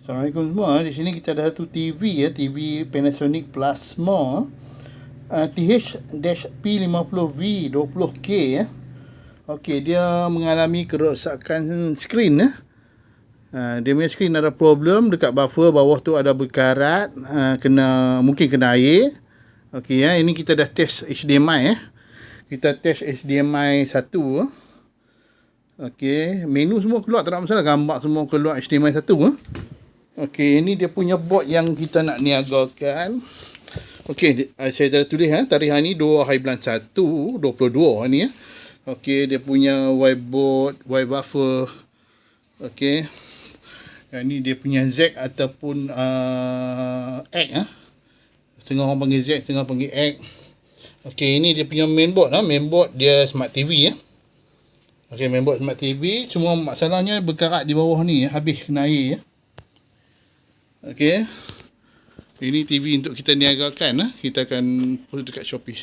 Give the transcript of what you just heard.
Assalamualaikum semua. Di sini kita ada satu TV ya, TV Panasonic Plasma TH-P50V20K ya. Okey, dia mengalami kerosakan skrin ya. Dia punya skrin ada problem dekat buffer bawah tu, ada berkarat, mungkin kena air. Okey ya, ini kita dah test HDMI ya. Kita test HDMI 1. Okey, menu semua keluar, tak ada masalah, gambar semua keluar HDMI 1 ya. Okey, ini dia punya board yang kita nak niagakan. Okey, saya dah tulis tarikh hari ni 2/1/22 ni ya. Okey, dia punya whiteboard, white buffer. Okey. Yang ni dia punya Z ataupun X Setengah orang panggil Z, setengah panggil X. Okey, ini dia punya mainboard mainboard dia smart TV ya. Okey, mainboard smart TV, cuma masalahnya berkarat di bawah ni ya, habis kena air ya. Okey. Ini TV untuk kita niagakan kita akan post dekat Shopee.